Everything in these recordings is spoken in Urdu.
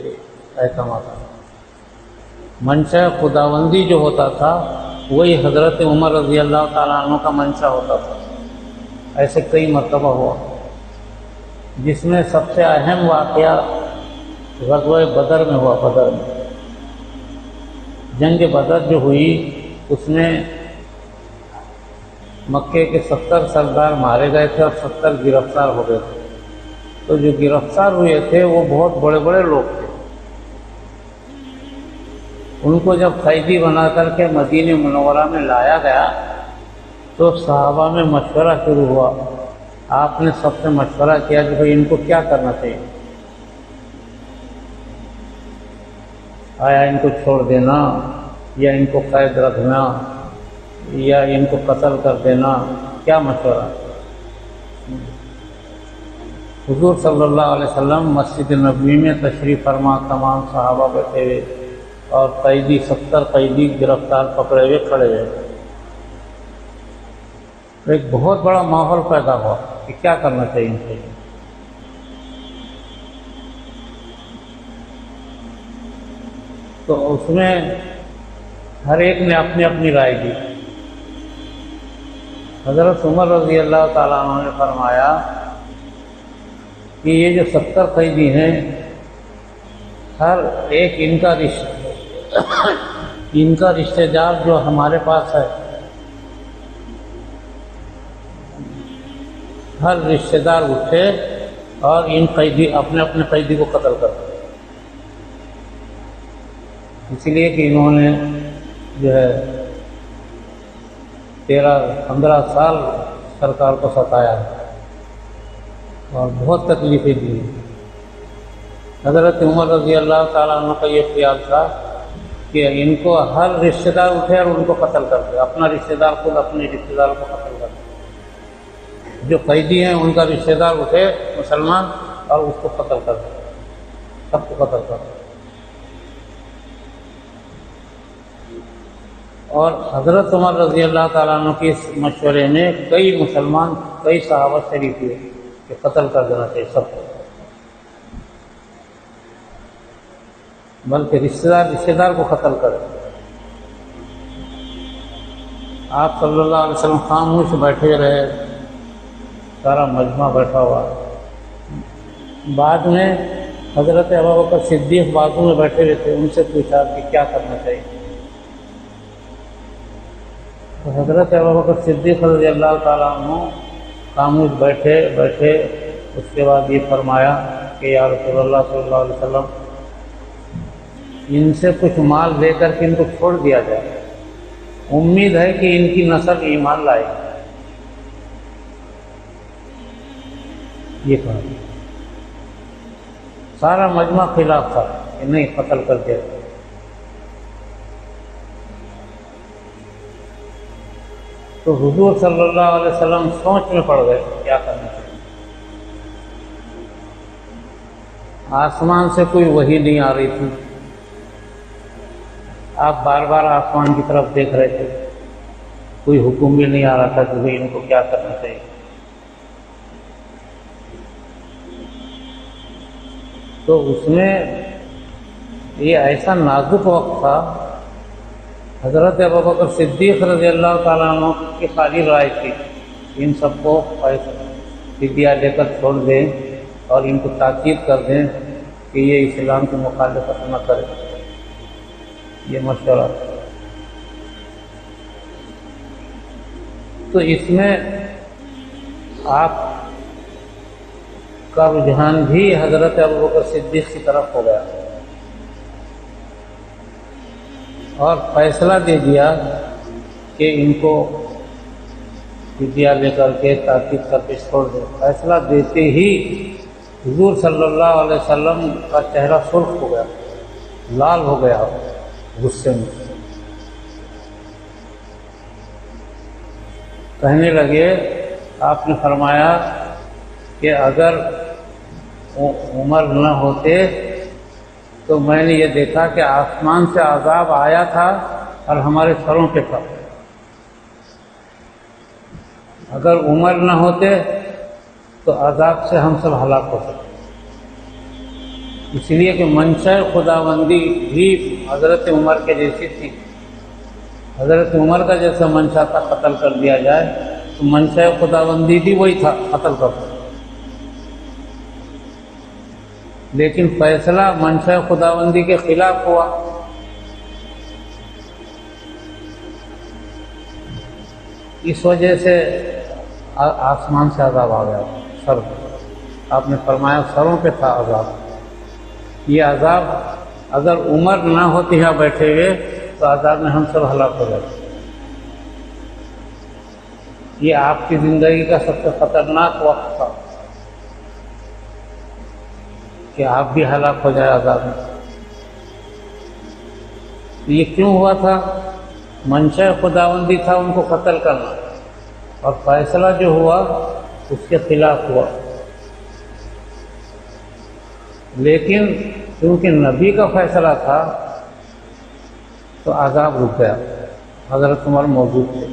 اہتمام ہوتا تھا۔ منشا خداوندی جو ہوتا تھا وہی حضرت عمر رضی اللہ تعالیٰ عنہ کا منشا ہوتا تھا۔ ایسے کئی مرتبہ ہوا، جس میں سب سے اہم واقعہ غزوہ بدر میں ہوا۔ بدر میں جنگ بدر جو ہوئی، اس میں مکے کے 70 سردار مارے گئے تھے اور 70 گرفتار ہو گئے تھے۔ تو جو گرفتار ہوئے تھے وہ بہت بڑے بڑے لوگ تھے۔ ان کو جب قیدی بنا کر کے مدینہ منورہ میں لایا گیا تو صحابہ میں مشورہ شروع ہوا۔ آپ نے سب سے مشورہ کیا کہ بھئی ان کو کیا کرنا چاہیے، آیا ان کو چھوڑ دینا یا ان کو قید رکھنا یا ان کو قتل کر دینا، کیا مشورہ؟ حضور صلی اللہ علیہ وسلم مسجد نبوی میں تشریف فرما، تمام صحابہ بیٹھے ہوئے اور قیدی 70 قیدی گرفتار پکڑے ہوئے کھڑے ہوئے۔ ایک بہت بڑا ماحول پیدا ہوا کہ کیا کرنا چاہیے ان سے۔ تو اس میں ہر ایک نے اپنی اپنی رائے دی۔ حضرت عمر رضی اللہ تعالیٰ عنہ نے فرمایا کہ یہ جو 70 قیدی ہیں، ہر ایک ان کا رشتہ دار جو ہمارے پاس ہے، ہر رشتہ دار اٹھے اور ان قیدی اپنے اپنے قیدی کو قتل کر دے۔ اس لیے کہ انہوں نے جو ہے 13-15 سال سرکار کو ستایا اور بہت تکلیفیں دی۔ حضرت عمر رضی اللہ تعالیٰ عنہ کا یہ خیال تھا کہ ان کو ہر رشتہ دار اٹھے اور ان کو قتل کر دے، اپنا رشتہ دار خود اپنے رشتہ دار کو قتل کر دے۔ جو قیدی ہیں ان کا رشتہ دار اٹھے مسلمان اور اس کو قتل کر دے، سب کو قتل کر دے۔ اور حضرت عمر رضی اللہ تعالیٰ عنہ کے اس مشورے میں کئی صحابہ شریک ہوئے کہ قتل کر دینا چاہیے سب کو، بلکہ رشتہ دار کو قتل کرے۔ آپ صلی اللہ علیہ وسلم خاموش بیٹھے رہے، سارا مجمع بیٹھا ہوا۔ بعد میں حضرت ابوبکر صدیق بازو میں بیٹھے ہوئے تھے، ان سے پوچھا کہ کیا کرنا چاہیے۔ تو حضرت ابوبکر صدیق رضی اللہ تعالیٰ عنہ خاموش بیٹھے، اس کے بعد یہ فرمایا کہ یا رسول اللہ صلی اللہ علیہ وسلم، ان سے کچھ مال دے کر کے ان کو چھوڑ دیا جائے، امید ہے کہ ان کی نسل ایمان لائے۔ یہ کہا، سارا مجمع خلاف تھا کہ نہیں، قتل کر دیا۔ تو حضور صلی اللہ علیہ وسلم سوچ میں پڑ گئے کیا کرنا چاہیے۔ آسمان سے کوئی وحی نہیں آ رہی تھی، آپ بار بار آسمان کی طرف دیکھ رہے تھے، کوئی حکم بھی نہیں آ رہا تھا کہ ان کو کیا کرنا چاہیے۔ تو اس میں یہ ایسا نازک وقت تھا، حضرت ابوبکر صدیق رضی اللہ تعالیٰ عنہ کی خالی رائے تھی، ان سب کو فدیہ لے کر چھوڑ دیں اور ان کو تاکید کر دیں کہ یہ اسلام کی مخالفت نہ کرے۔ یہ مشورہ تھا۔ تو اس میں آپ کا رجحان بھی حضرت ابوبکر صدیق کی طرف ہو گیا اور فیصلہ دے دیا کہ ان کو فدیہ لے کر کے تاکید کر کے چھوڑ دیں۔ فیصلہ دیتے ہی حضور صلی اللہ علیہ وسلم کا چہرہ سرخ ہو گیا، لال ہو گیا غصے میں۔ کہنے لگے، آپ نے فرمایا کہ اگر عمر نہ ہوتے تو میں نے یہ دیکھا کہ آسمان سے عذاب آیا تھا اور ہمارے سروں پہ تھا۔ اگر عمر نہ ہوتے تو عذاب سے ہم سب ہلاک ہو سکتے۔ اس لیے کہ منشا خداوندی بھی حضرت عمر کے جیسی تھی. حضرت عمر کا جیسا منشا تھا قتل کر دیا جائے تو منشا خداوندی بھی وہی تھا قتل کر دو. لیکن فیصلہ منشا خداوندی کے خلاف ہوا. اس وجہ سے آسمان سے عذاب آ گیا سر پہ. آپ نے فرمایا سروں پہ تھا عذاب. یہ عذاب اگر عمر نہ ہوتے یہاں بیٹھے ہوئے تو عذاب میں ہم سب ہلاک ہو جاتے. یہ آپ کی زندگی کا سب سے خطرناک وقت تھا کہ آپ بھی ہلاک ہو جائے عذاب میں. یہ کیوں ہوا تھا؟ منشا خداوندی تھا ان کو قتل کرنا، اور فیصلہ جو ہوا اس کے خلاف ہوا. لیکن کیونکہ نبی کا فیصلہ تھا تو عذاب رک گیا. حضرت عمر موجود تھے.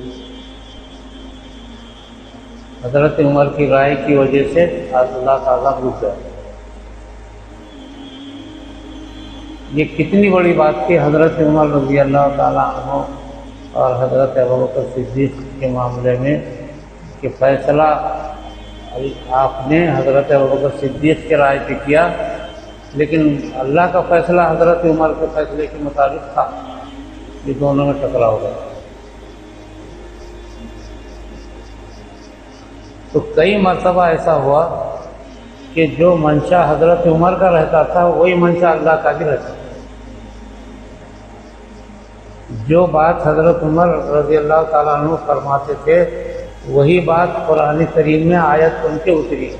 حضرت عمر کی رائے کی وجہ سے اللہ کا عذاب رک گیا. یہ کتنی بڑی بات تھی حضرت عمر رضی اللہ تعالیٰ عنہ اور حضرت ابوبکر صدیق کے معاملے میں کہ فیصلہ آپ نے حضرت ابوبکر صدیق کے رائے پہ کیا، لیکن اللہ کا فیصلہ حضرت عمر کے فیصلے کے مطابق تھا. یہ دونوں میں ٹکراؤ ہو گیا. تو کئی مرتبہ ایسا ہوا کہ جو منشا حضرت عمر کا رہتا تھا وہی منشا اللہ کا بھی رہتا تھا. جو بات حضرت عمر رضی اللہ تعالیٰ عنہ فرماتے تھے وہی بات قرآن کریم میں آیت بن کے اتری.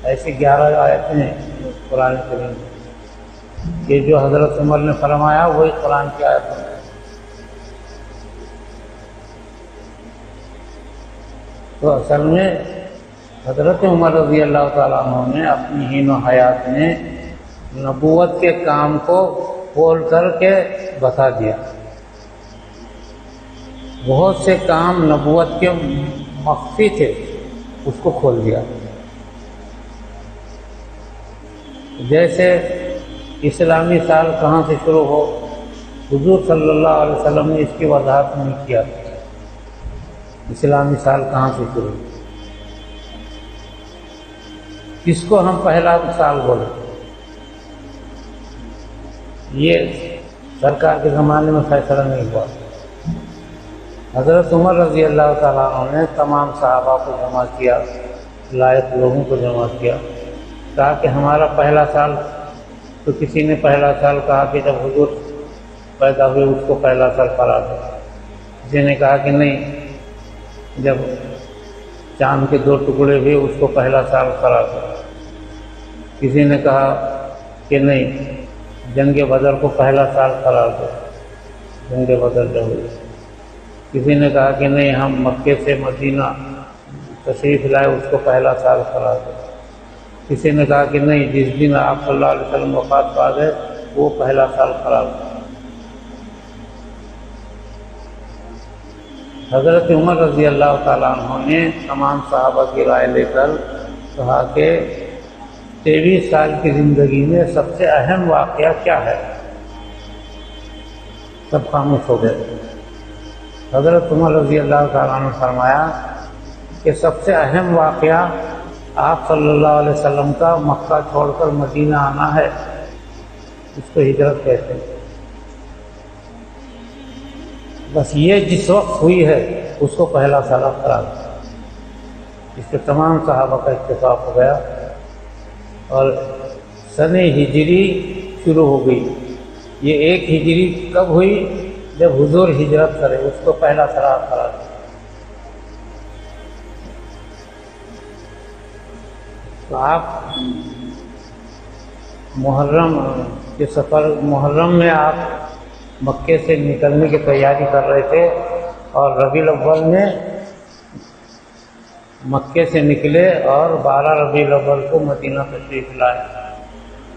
ایسی 11 آیتیں ہیں قرآن کریم میں کہ جو حضرت عمر نے فرمایا وہی قرآن کی آیت ہے. تو اصل میں حضرت عمر رضی اللہ تعالیٰ عنہ نے اپنی حین و حیات میں نبوت کے کام کو کھول کر کے بتا دیا. بہت سے کام نبوت کے مخفی تھے اس کو کھول دیا. جیسے اسلامی سال کہاں سے شروع ہو، حضور صلی اللہ علیہ وسلم نے اس کی وضاحت نہیں کیا. اسلامی سال کہاں سے شروع ہو، کس کو ہم پہلا سال بولے. یہ سرکار کے زمانے میں فیصلہ نہیں ہوا. حضرت عمر رضی اللہ تعالیٰ عنہ نے تمام صحابہ کو جمع کیا، لائق لوگوں کو جمع کیا، کہا کہ ہمارا پہلا سال. تو کسی نے پہلا سال کہا کہ جب حضور پیدا ہوئے اس کو پہلا سال قرار دو. کسی نے کہا کہ نہیں، جب چاند کے 2 ٹکڑے ہوئے اس کو پہلا سال قرار دو. کسی نے کہا کہ نہیں، جنگ بدر کو پہلا سال قرار دو، جنگ بدر جو ہوئی. کسی نے کہا کہ نہیں، ہم مکے سے مدینہ تشریف لائے اس کو پہلا سال قرار دو. کسی نے کہا کہ نہیں، جس دن آپ صلی اللہ علیہ وسلم وفات پا گئے وہ پہلا سال قرار دو. حضرت عمر رضی اللہ تعالیٰ عنہ نے تمام صحابہ کی رائے لے کر کہا کہ 23 سال کی زندگی میں سب سے اہم واقعہ کیا ہے؟ سب خاموش ہو گئے. حضرت عمر رضی اللہ تعالیٰ عنہ نے فرمایا کہ سب سے اہم واقعہ آپ صلی اللہ علیہ وسلم کا مکہ چھوڑ کر مدینہ آنا ہے. اس کو ہجرت کہتے ہیں. بس یہ جس وقت ہوئی ہے اس کو پہلا سال قرار دیا. اس پہ تمام صحابہ کا اتفاق ہو گیا اور سن ہجری شروع ہو گئی. یہ 1 ہجری کب ہوئی؟ جب حضور ہجرت کرے اس کو پہلا سال قرار دیا. تو آپ محرم کے سفر، محرم میں آپ مکے سے نکلنے کی تیاری کر رہے تھے اور ربیع الاول میں مکے سے نکلے اور 12 ربیع الاول کو مدینہ تشریف لائے.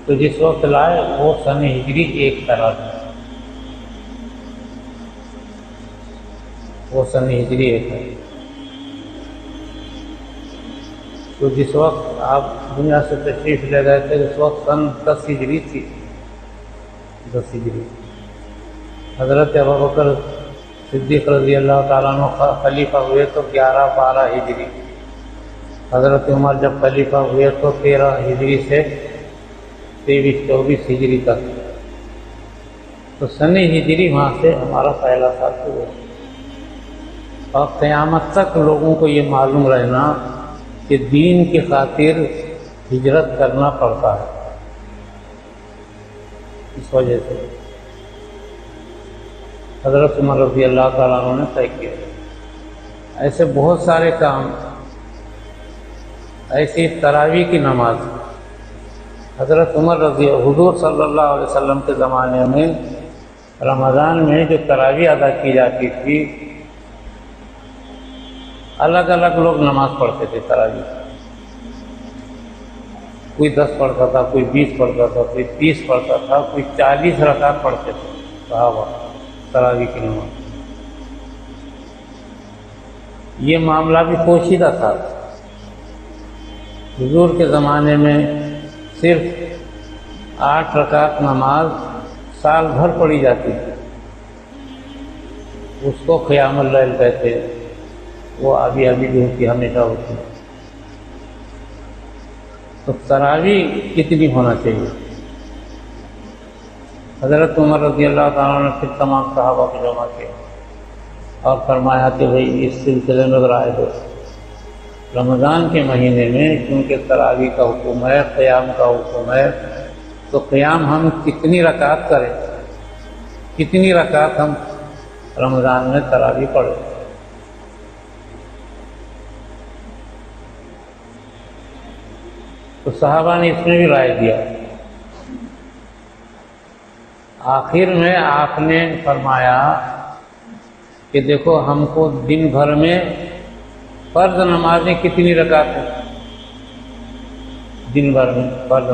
تو جس وقت لائے وہ سن ہجری 1 قرار دیا. وہ سن ہجری 1 ہے. تو جس وقت آپ دنیا سے تشریف لے گئے تھے اس وقت سن 10 ہجری تھی، 10 ہجری۔ حضرت ابوبکر صدیق رضی اللہ تعالیٰ عنہ خلیفہ ہوئے تو 11-12 ہجری، حضرت عمر جب خلیفہ ہوئے تو 13 ہجری سے 23-24 ہجری تک، تو سن ہجری وہاں سے ہمارا پہلا سال شروع ہے۔ اور قیامت تک لوگوں کو یہ معلوم رہنا کہ دین کی خاطر ہجرت کرنا پڑتا ہے، اس وجہ سے حضرت عمر رضی اللہ تعالیٰ عنہ نے طے کیا۔ ایسے بہت سارے کام، ایسی تراویح کی نماز حضرت عمر حضور صلی اللہ علیہ وسلم کے زمانے میں رمضان میں جو تراویح ادا کی جاتی تھی، الگ الگ لوگ نماز پڑھتے تھے تراویح، کوئی 10 پڑھتا تھا، کوئی 20 پڑھتا تھا، کوئی 30 پڑھتا تھا، کوئی 40 رکعت پڑھتے تھے صحابہ تراویح کی نماز۔ یہ معاملہ بھی پوشیدہ تھا۔ حضور کے زمانے میں صرف 8 رکعت نماز سال بھر پڑھی جاتی تھی، اس کو قیام اللیل کہتے ہیں، وہ ابھی بھی ہوتی، ہمیشہ ہوتی ہے۔ تو تراویح کتنی ہونا چاہیے؟ حضرت عمر رضی اللہ تعالیٰ نے پھر تمام صحابہ کو جمع کیا اور فرمایا کہ بھئی اس سلسلے میں رائے دو۔ رمضان کے مہینے میں چونکہ تراویح کا حکم ہے، قیام کا حکم ہے، تو قیام ہم کتنی رکعت کریں، کتنی رکعت ہم رمضان میں تراویح پڑھیں۔ تو صحابہ نے اس میں بھی رائے دیا۔ آخر میں آپ نے فرمایا کہ دیکھو ہم کو دن بھر میں فرض نمازیں کتنی رکعت ہیں، دن بھر میں فرض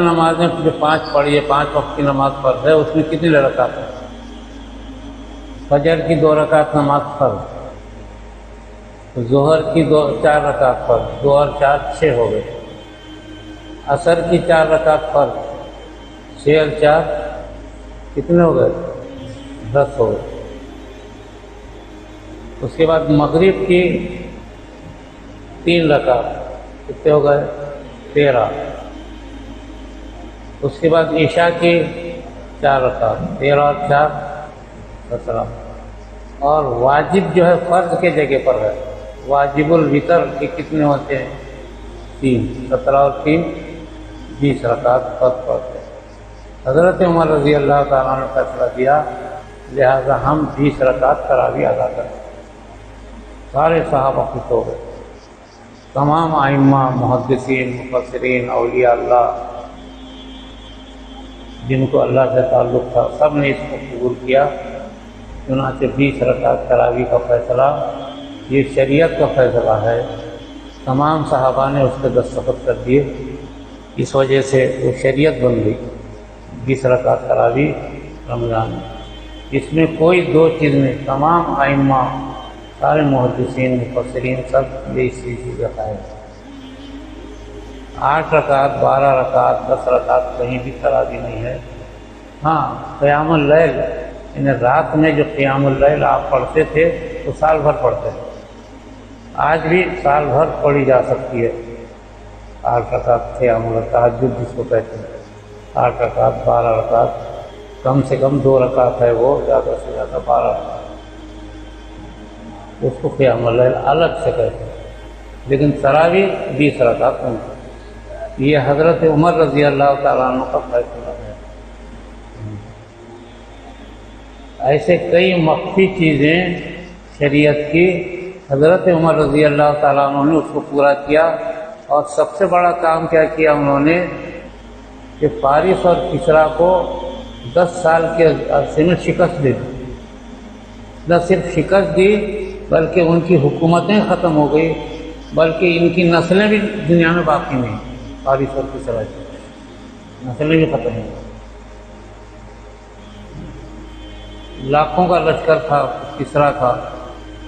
نمازیں جو 5 پڑھی ہے، 5 وقت کی نماز فرض ہے، اس میں کتنی رکعت ہے؟ فجر کی 2 رکعت نماز فرض، ظہر کی 4 رکعت فرض، 2 اور 4 6 ہو گئے، عصر کی 4 رکعت فرض، 6 اور 4 کتنے ہو گئے؟ 10 ہو گئے۔ اس کے بعد مغرب کی 3 رکعت، کتنے ہو گئے؟ 13۔ اس کے بعد عشاء کی 4 رکعت، 13 اور 4 17۔ اور واجب جو ہے فرض کے جگہ پر ہے، واجب الوتر کے کتنے ہوتے ہیں؟ 3، 17 اور 3 20 رکعت فرض پڑھتے ہیں۔ حضرت عمر رضی اللہ تعالیٰ نے فیصلہ دیا لہذا ہم 20 رکعت تراویح ادا کریں۔ سارے صحابہ خوش ہو گئے، تمام ائمہ، محدثین، مفسرین، اولیاء اللہ جن کو اللہ سے تعلق تھا، سب نے اس کو قبول کیا۔ چنانچہ 20 رکعت تراویح کا فیصلہ یہ شریعت کا فیصلہ ہے، تمام صحابہ نے اس پہ دستخط کر دیے، اس وجہ سے وہ شریعت بن گئی 20 رکعت تراویح رمضان میں۔ اس میں کوئی 2 چیز نہیں، تمام ائمہ، سارے محدثین، مفسرین سب یہ اسی چیز کا قائل ہیں۔ 8 رکعت، 12 رکعت، 10 رکعت کہیں بھی تراویح نہیں ہے۔ ہاں قیام اللیل، یعنی رات میں جو قیام اللیل آپ پڑھتے تھے تو سال بھر پڑھتے تھے، آج بھی سال بھر پڑھی جا سکتی ہے۔ 8 رکعت قیام اللیل، تہجد جس کو کہتے ہیں، 8 رکعت، 12 رکعت، کم سے کم 2 رکعت ہے وہ، زیادہ سے زیادہ 12 رکعت، اس کو قیام اللیل الگ سے کہتے ہیں۔ لیکن تراویح 20 رکعت نہیں، یہ حضرت عمر رضی اللہ تعالیٰ عنہ کا فیصلہ ہے۔ ایسے کئی مخفی چیزیں شریعت کی حضرت عمر رضی اللہ تعالیٰ عنہ نے اس کو پورا کیا، اور سب سے بڑا کام کیا کیا انہوں نے کہ فارس اور کسریٰ کو 10 سال کے عرصے میں شکست دے دی۔ نہ صرف شکست دی بلکہ ان کی حکومتیں ختم ہو گئی، بلکہ ان کی نسلیں بھی دنیا میں باقی نہیں، فارس اور کسریٰ کی نسلیں بھی ختم ہو گئی۔ لاکھوں کا لشکر تھا کسریٰ کا،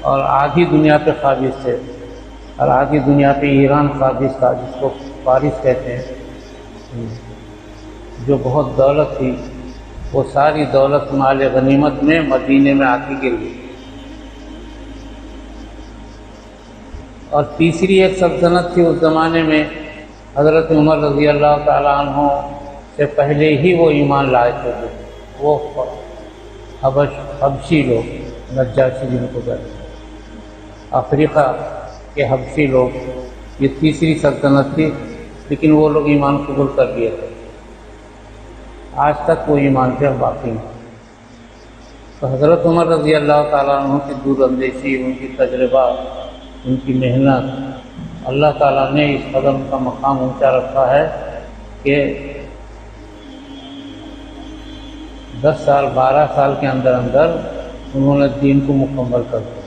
اور آدھی دنیا پہ قابض تھے، اور آدھی دنیا پہ ایران قابض تھا جس کو فارس کہتے ہیں، جو بہت دولت تھی وہ ساری دولت مال غنیمت میں مدینے میں آتی گر گئی۔ اور تیسری ایک سلطنت تھی اس زمانے میں، حضرت عمر رضی اللہ تعالیٰ عنہ سے پہلے ہی وہ ایمان لائے تھے، وہ حبشی لوگ، نجاشی جن کو کہتے ہیں، افریقہ کے حبشی لوگ، یہ تیسری سلطنت تھی، لیکن وہ لوگ ایمان قبول کر لیے تھے، آج تک وہ ایمان پہ باقی ہیں۔ تو حضرت عمر رضی اللہ تعالیٰ عنہ کی دور اندیشی، ان کی تجربہ، ان کی محنت، اللہ تعالیٰ نے اس قدم کا مقام اونچا رکھا ہے کہ 10 سال 12 سال کے اندر انہوں نے دین کو مکمل کر دیا۔